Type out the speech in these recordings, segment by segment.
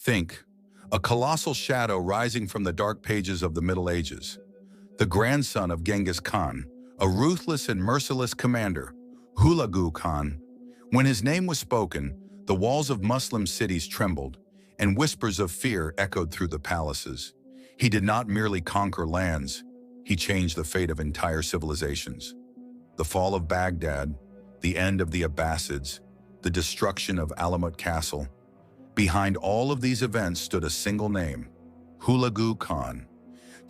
Think, a colossal shadow rising from the dark pages of the Middle Ages. The grandson of Genghis Khan, a ruthless and merciless commander, Hulagu Khan. When his name was spoken, the walls of Muslim cities trembled, and whispers of fear echoed through the palaces. He did not merely conquer lands, he changed the fate of entire civilizations. The fall of Baghdad, the end of the Abbasids, the destruction of Alamut Castle. Behind all of these events stood a single name, Hulagu Khan.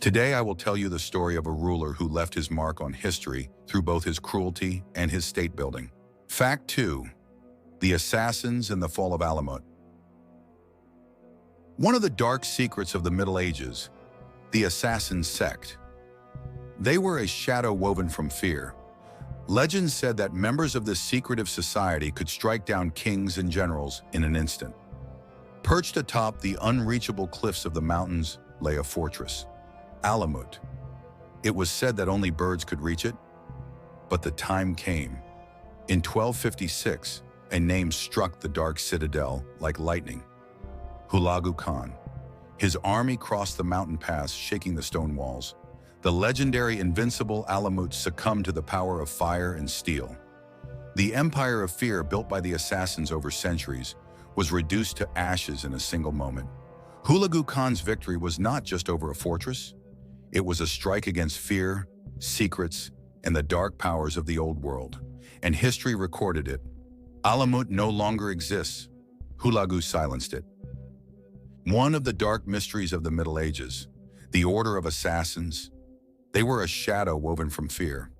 Today I will tell you the story of a ruler who left his mark on history through both his cruelty and his state building. Fact 2. The Assassins and the Fall of Alamut. One of the dark secrets of the Middle Ages, the Assassin sect. They were a shadow woven from fear. Legends said that members of this secretive society could strike down kings and generals in an instant. Perched atop the unreachable cliffs of the mountains lay a fortress, Alamut. It was said that only birds could reach it, but the time came. In 1256, a name struck the dark citadel like lightning. Hulagu Khan. His army crossed the mountain pass, shaking the stone walls. The legendary invincible Alamut succumbed to the power of fire and steel. The empire of fear built by the assassins over centuries was reduced to ashes in a single moment. Hulagu Khan's victory was not just over a fortress. It was a strike against fear, secrets, and the dark powers of the old world. And history recorded it. Alamut no longer exists. Hulagu silenced it. One of the dark mysteries of the Middle Ages, the Order of Assassins. They were a shadow woven from fear.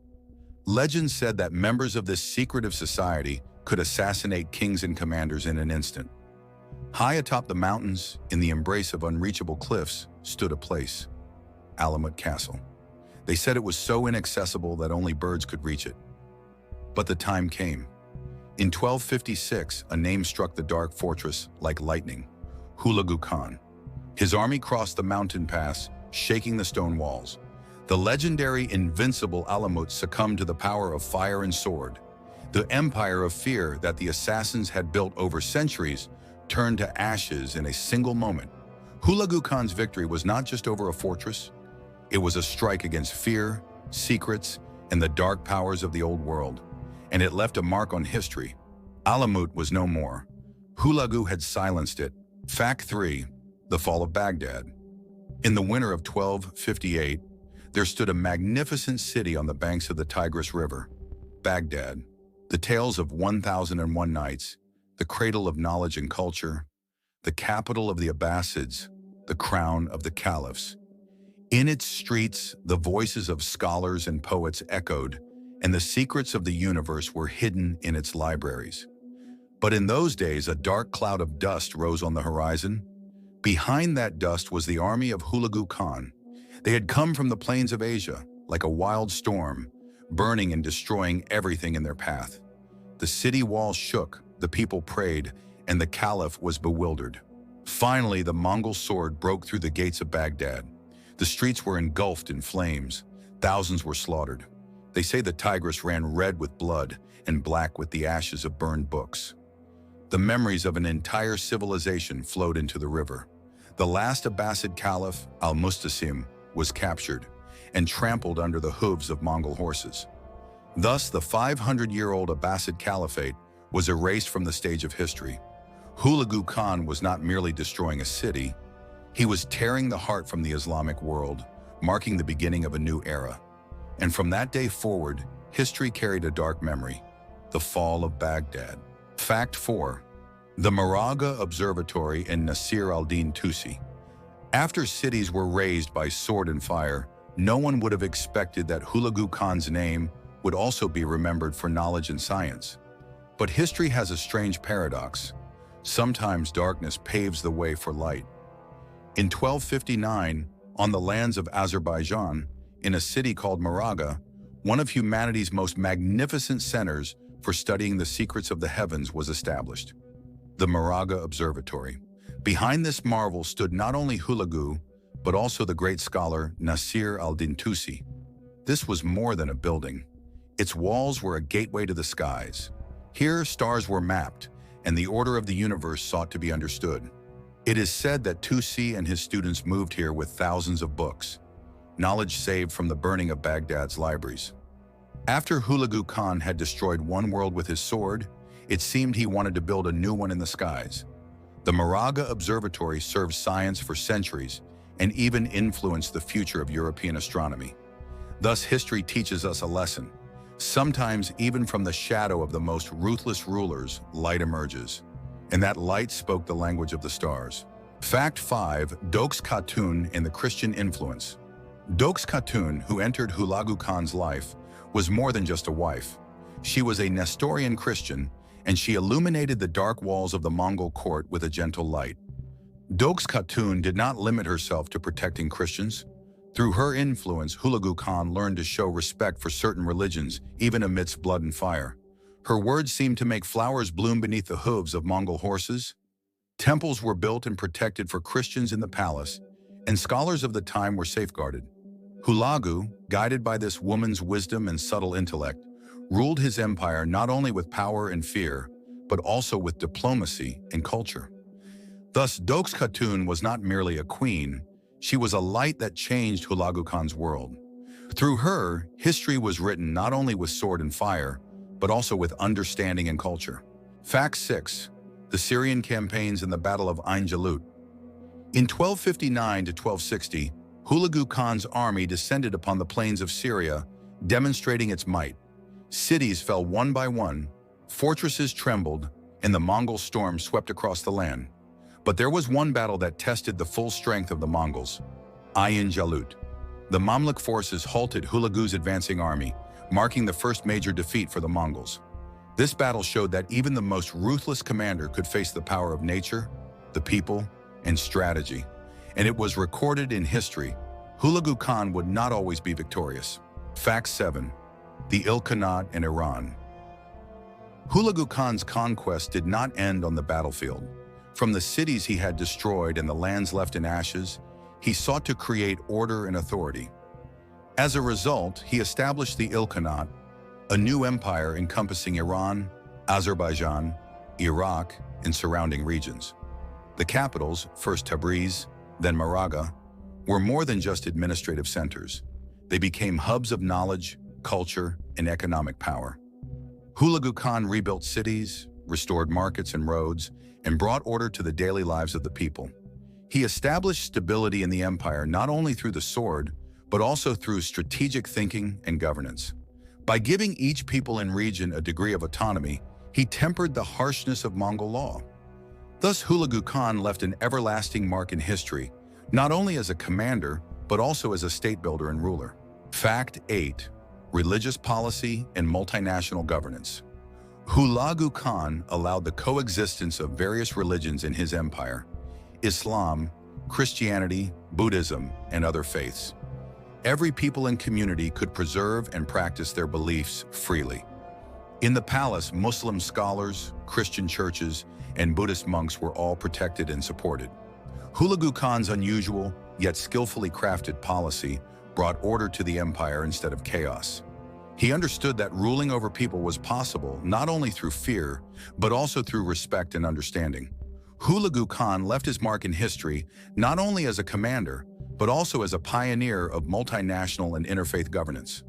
Legend said that members of this secretive society could assassinate kings and commanders in an instant. High atop the mountains, in the embrace of unreachable cliffs, stood a place, Alamut Castle. They said it was so inaccessible that only birds could reach it. But the time came. In 1256, a name struck the dark fortress like lightning, Hulagu Khan. His army crossed the mountain pass, shaking the stone walls. The legendary invincible Alamut succumbed to the power of fire and sword. The empire of fear that the assassins had built over centuries turned to ashes in a single moment. Hulagu Khan's victory was not just over a fortress. It was a strike against fear, secrets, and the dark powers of the old world. And it left a mark on history. Alamut was no more. Hulagu had silenced it. Fact 3. The Fall of Baghdad. In the winter of 1258, there stood a magnificent city on the banks of the Tigris River, Baghdad. The tales of 1001 Nights, the cradle of knowledge and culture, the capital of the Abbasids, the crown of the caliphs. In its streets, the voices of scholars and poets echoed, and the secrets of the universe were hidden in its libraries. But in those days, a dark cloud of dust rose on the horizon. Behind that dust was the army of Hulagu Khan. They had come from the plains of Asia, like a wild storm, burning and destroying everything in their path. The city walls shook, the people prayed, and the caliph was bewildered. Finally, the Mongol sword broke through the gates of Baghdad. The streets were engulfed in flames. Thousands were slaughtered. They say the Tigris ran red with blood and black with the ashes of burned books. The memories of an entire civilization flowed into the river. The last Abbasid caliph, Al-Mustasim, was captured and trampled under the hooves of Mongol horses. Thus, the 500-year-old Abbasid Caliphate was erased from the stage of history. Hulagu Khan was not merely destroying a city, he was tearing the heart from the Islamic world, marking the beginning of a new era. And from that day forward, history carried a dark memory, the fall of Baghdad. Fact 4. The Maragheh Observatory in Nasir al-Din Tusi. After cities were razed by sword and fire, no one would have expected that Hulagu Khan's name would also be remembered for knowledge and science. But history has a strange paradox. Sometimes darkness paves the way for light. In 1259, on the lands of Azerbaijan, in a city called Maragheh, one of humanity's most magnificent centers for studying the secrets of the heavens was established, the Maragheh Observatory. Behind this marvel stood not only Hulagu, but also the great scholar Nasir al-Din Tusi. This was more than a building. Its walls were a gateway to the skies. Here, stars were mapped, and the order of the universe sought to be understood. It is said that Tusi and his students moved here with thousands of books, knowledge saved from the burning of Baghdad's libraries. After Hulagu Khan had destroyed one world with his sword, it seemed he wanted to build a new one in the skies. The Maragheh Observatory served science for centuries and even influenced the future of European astronomy. Thus, history teaches us a lesson. Sometimes, even from the shadow of the most ruthless rulers, light emerges. And that light spoke the language of the stars. Fact 5. Doquz Khatun and the Christian influence. Doquz Khatun, who entered Hulagu Khan's life, was more than just a wife. She was a Nestorian Christian, and she illuminated the dark walls of the Mongol court with a gentle light. Doquz Khatun did not limit herself to protecting Christians. Through her influence, Hulagu Khan learned to show respect for certain religions, even amidst blood and fire. Her words seemed to make flowers bloom beneath the hooves of Mongol horses. Temples were built and protected for Christians in the palace, and scholars of the time were safeguarded. Hulagu, guided by this woman's wisdom and subtle intellect, ruled his empire not only with power and fear, but also with diplomacy and culture. Thus, Doquz Khatun was not merely a queen, she was a light that changed Hulagu Khan's world. Through her, history was written not only with sword and fire, but also with understanding and culture. Fact 6. The Syrian campaigns and the Battle of Ain Jalut. In 1259 to 1260, Hulagu Khan's army descended upon the plains of Syria, demonstrating its might. Cities fell one by one, fortresses trembled, and the Mongol storm swept across the land. But there was one battle that tested the full strength of the Mongols. Ain Jalut. The Mamluk forces halted Hulagu's advancing army, marking the first major defeat for the Mongols. This battle showed that even the most ruthless commander could face the power of nature, the people, and strategy. And it was recorded in history, Hulagu Khan would not always be victorious. Fact 7. The Ilkhanate and Iran. Hulagu Khan's conquest did not end on the battlefield. From the cities he had destroyed and the lands left in ashes, he sought to create order and authority. As a result, he established the Ilkhanate, a new empire encompassing Iran, Azerbaijan, Iraq, and surrounding regions. The capitals, first Tabriz, then Maragheh, were more than just administrative centers. They became hubs of knowledge, culture, and economic power. Hulagu Khan rebuilt cities, restored markets and roads, and brought order to the daily lives of the people. He established stability in the empire not only through the sword, but also through strategic thinking and governance. By giving each people and region a degree of autonomy, he tempered the harshness of Mongol law. Thus, Hulagu Khan left an everlasting mark in history, not only as a commander, but also as a state builder and ruler. Fact 8. Religious policy and multinational governance. Hulagu Khan allowed the coexistence of various religions in his empire: Islam, Christianity, Buddhism, and other faiths. Every people and community could preserve and practice their beliefs freely. In the palace, Muslim scholars, Christian churches, and Buddhist monks were all protected and supported. Hulagu Khan's unusual, yet skillfully crafted policy brought order to the empire instead of chaos. He understood that ruling over people was possible not only through fear, but also through respect and understanding. Hulagu Khan left his mark in history not only as a commander, but also as a pioneer of multinational and interfaith governance.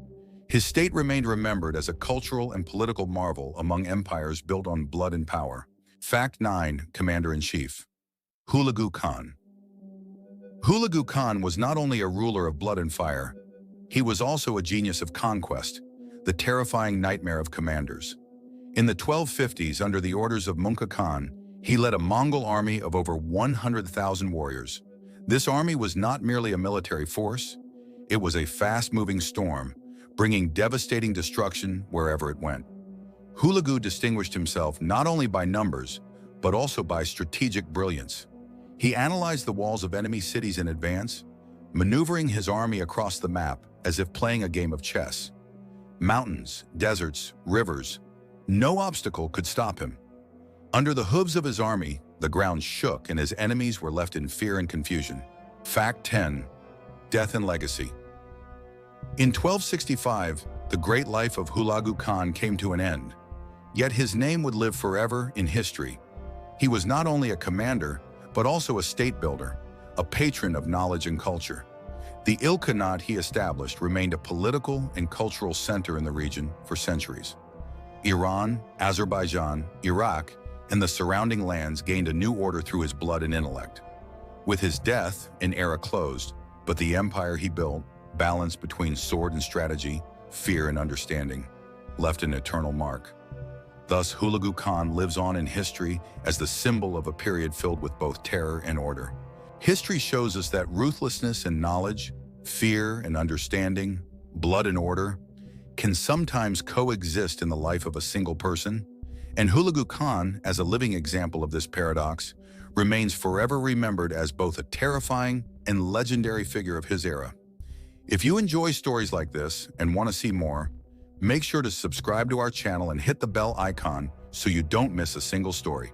His state remained remembered as a cultural and political marvel among empires built on blood and power. Fact 9. Commander-in-Chief. Hulagu Khan. Hulagu Khan was not only a ruler of blood and fire, he was also a genius of conquest, the terrifying nightmare of commanders. In the 1250s, under the orders of Mongol Khan, he led a Mongol army of over 100,000 warriors. This army was not merely a military force, it was a fast-moving storm, bringing devastating destruction wherever it went. Hulagu distinguished himself not only by numbers, but also by strategic brilliance. He analyzed the walls of enemy cities in advance, maneuvering his army across the map as if playing a game of chess. Mountains, deserts, rivers, no obstacle could stop him. Under the hooves of his army, the ground shook and his enemies were left in fear and confusion. Fact 10. Death and legacy. In 1265, the great life of Hulagu Khan came to an end, yet his name would live forever in history. He was not only a commander, but also a state builder, a patron of knowledge and culture. The Ilkhanate he established remained a political and cultural center in the region for centuries. Iran, Azerbaijan, Iraq, and the surrounding lands gained a new order through his blood and intellect. With his death, an era closed, but the empire he built, balanced between sword and strategy, fear and understanding, left an eternal mark. Thus, Hulagu Khan lives on in history as the symbol of a period filled with both terror and order. History shows us that ruthlessness and knowledge, fear and understanding, blood and order, can sometimes coexist in the life of a single person, and Hulagu Khan, as a living example of this paradox, remains forever remembered as both a terrifying and legendary figure of his era. If you enjoy stories like this and want to see more, make sure to subscribe to our channel and hit the bell icon so you don't miss a single story.